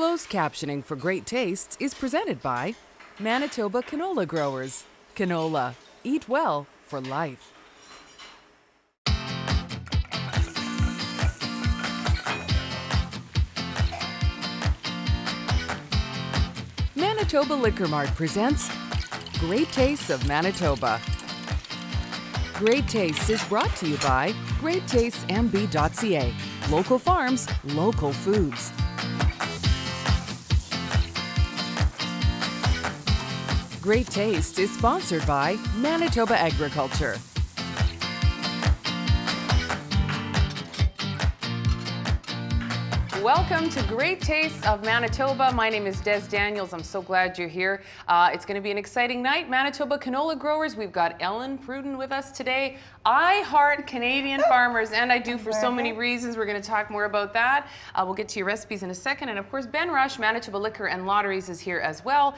Closed captioning for Great Tastes is presented by Manitoba Canola Growers. Canola. Eat well for life. Manitoba Liquor Mart presents Great Tastes of Manitoba. Great Tastes is brought to you by GreatTastesMB.ca. Local farms, local foods. Great Taste is sponsored by Manitoba Agriculture. Welcome to Great Tastes of Manitoba. My name is Des Daniels. I'm so glad you're here. It's going to be an exciting night. Manitoba Canola Growers. We've got Ellen Pruden with us today. I heart Canadian farmers, and I do for so many reasons. We're going to talk more about that. We'll get to your recipes in a second. And of course, Ben Rush, Manitoba Liquor and Lotteries, is here as well.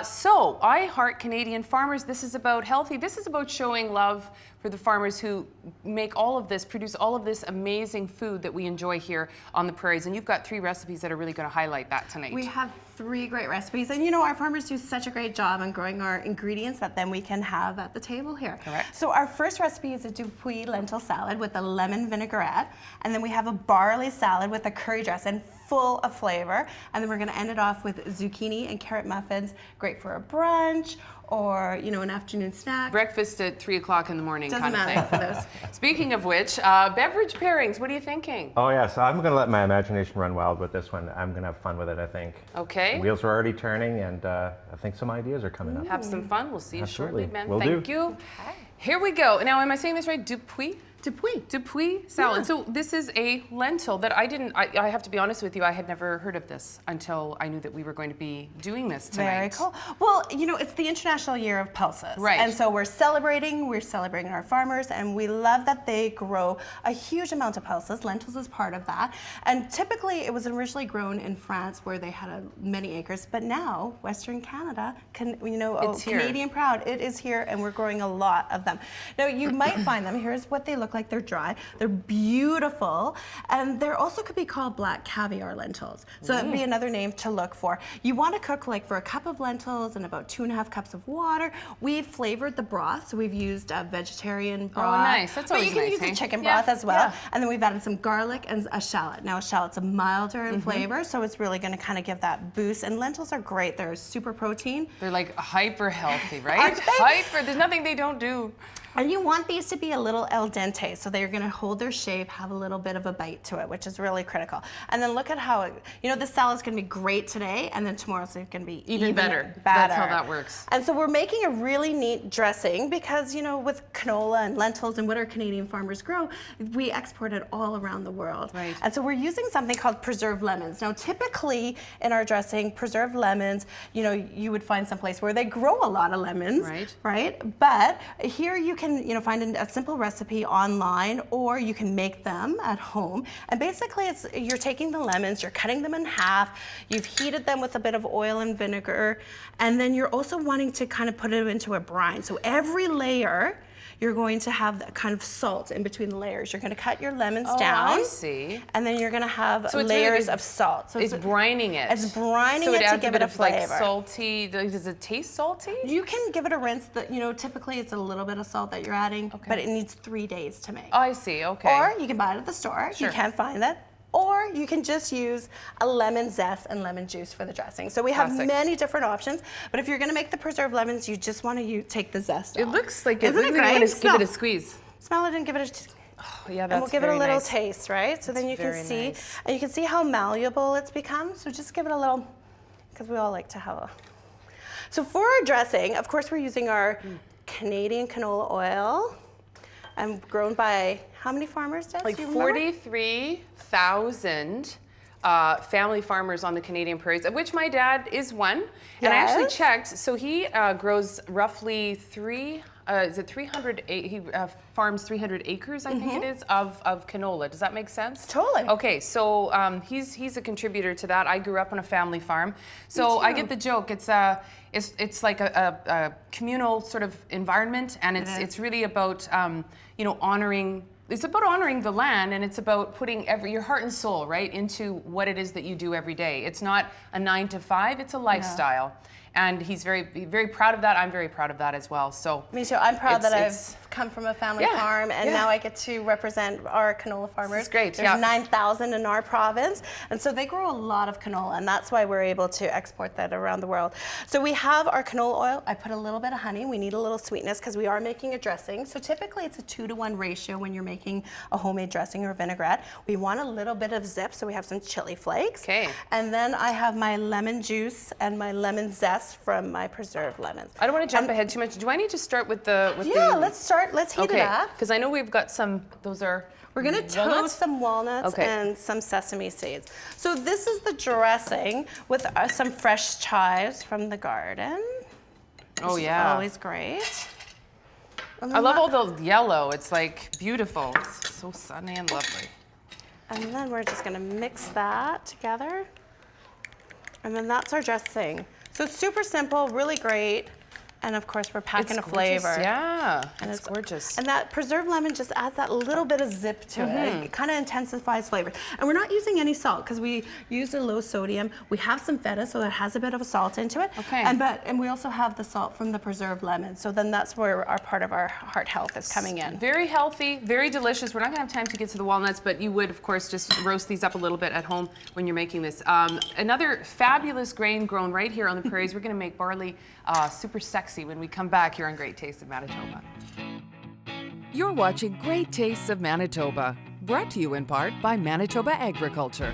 So, I heart Canadian farmers. This is about healthy. This is about showing love for the farmers who make all of this, produce all of this amazing food that we enjoy here on the prairies. And you've got 3 recipes that are really going to highlight that tonight. We have 3 great recipes. And you know, our farmers do such a great job on growing our ingredients that then we can have at the table here. Correct. So our first recipe is a dupuis lentil salad with a lemon vinaigrette. And then we have a barley salad with a curry dressing full of flavor. And then we're going to end it off with zucchini and carrot muffins, great for a brunch or, you know, an afternoon snack. Breakfast at 3 o'clock in the morning. Doesn't kind of matter thing. for those. Speaking of which, beverage pairings, what are you thinking? Oh yeah, so I'm gonna let my imagination run wild with this one. I'm gonna have fun with it, I think. Okay. Wheels are already turning, and I think some ideas are coming up. Have some fun. We'll see you Absolutely. shortly, Ben. Will Thank do. you. Okay. Here we go. Now, am I saying this right? Dupuis? Dupuis salad. Yeah. So this is a lentil that I have to be honest with you, I had never heard of this until I knew that we were going to be doing this tonight. Very cool. Well, you know, it's the International Year of Pulses. Right. And so we're celebrating our farmers, and we love that they grow a huge amount of pulses. Lentils is part of that. And typically it was originally grown in France where they had many acres, but now Western Canada, It's here. Canadian proud, it is here, and we're growing a lot of them. Now you might find them, here's what they look like. They're dry, they're beautiful, and they also could be called black caviar lentils. So that'd be another name to look for. You want to cook like for a cup of lentils and about 2.5 cups of water. We've flavored the broth, so we've used a vegetarian broth. Oh, nice. That's always But you can nice, use eh? a chicken Yeah, broth as well. yeah. And then we've added some garlic and a shallot. Now a shallot's a milder in flavor, so it's really going to kind of give that boost. And lentils are great. They're super protein. They're like hyper healthy, right? Aren't they? Hyper. There's nothing they don't do. And you want these to be a little al dente, so they're gonna hold their shape, have a little bit of a bite to it, which is really critical. And then look at how this salad's gonna be great today, and then tomorrow's gonna be even better. That's how that works. And so we're making a really neat dressing because, with canola and lentils and what our Canadian farmers grow, we export it all around the world. Right. And so we're using something called preserved lemons. Now, typically in our dressing, preserved lemons, you would find someplace where they grow a lot of lemons. Right? But here you can find a simple recipe online, or you can make them at home. And basically you're taking the lemons, you're cutting them in half, you've heated them with a bit of oil and vinegar, and then you're also wanting to kind of put it into a brine. So every layer you're going to have that kind of salt in between the layers. You're going to cut your lemons down. I see. And then you're going to have So it's layers really, of salt. So it's brining it. It's brining so it to adds give a bit it a of flavor. like salty. Does it taste salty? You can give it a rinse. Typically it's a little bit of salt that you're adding, but it needs 3 days to make. Oh, I see. Okay. Or you can buy it at the store. Sure. You can't find that. Or you can just use a lemon zest and lemon juice for the dressing. So we have many different options, but if you're gonna make the preserved lemons, you just wanna take the zest It off. looks like Isn't it great? Want to give it a squeeze. Smell it and give it a Oh, yeah, that's and we'll give it a very little nice. taste, right? So then you can very see, nice. and you can see how malleable it's become. So just give it a little, because we all like to have a. So for our dressing, of course, we're using our Canadian canola oil, and grown by how many farmers? Des? Like Do you remember? 43,000 family farmers on the Canadian prairies, of which my dad is one. And I actually Yes. checked, so he grows roughly 300, he farms 300 acres, I think it is, of canola. Does that make sense? Totally. Okay, so he's a contributor to that. I grew up on a family farm. So I get the joke. It's like a communal sort of environment, and it's really about honoring it's about honoring the land, and it's about putting your heart and soul right into what it is that you do every day. It's not a 9 to 5, it's a lifestyle. Yeah. And he's very proud of that. I'm very proud of that as well. So me too. I'm proud that I've come from a family farm, and now I get to represent our canola farmers. It's great. There's 9,000 in our province, and so they grow a lot of canola, and that's why we're able to export that around the world. So we have our canola oil. I put a little bit of honey. We need a little sweetness because we are making a dressing. So typically it's a 2-to-1 ratio when you're making a homemade dressing or a vinaigrette. We want a little bit of zip, so we have some chili flakes. Okay. And then I have my lemon juice and my lemon zest from my preserved lemons. I don't want to jump ahead too much. Do I need to start with the? Let's start. Let's heat it up. Because I know we've got some. Those are. We're going to toast some walnuts and some sesame seeds. So this is the dressing with some fresh chives from the garden. Oh yeah, always great. I love all the yellow. It's like beautiful. It's so sunny and lovely. And then we're just going to mix that together. And then that's our dressing. So it's super simple, really great. And of course, we're packing a flavor. Yeah, and it's gorgeous. And that preserved lemon just adds that little bit of zip to it. It kind of intensifies flavor. And we're not using any salt because we use a low sodium. We have some feta, so that has a bit of a salt into it. Okay. And we also have the salt from the preserved lemon. So then that's where our part of our heart health is coming in. Very healthy, very delicious. We're not gonna have time to get to the walnuts, but you would, of course, just roast these up a little bit at home when you're making this. Another fabulous grain grown right here on the prairies. We're gonna make barley super sexy when we come back here on Great Tastes of Manitoba. You're watching Great Tastes of Manitoba, brought to you in part by Manitoba Agriculture.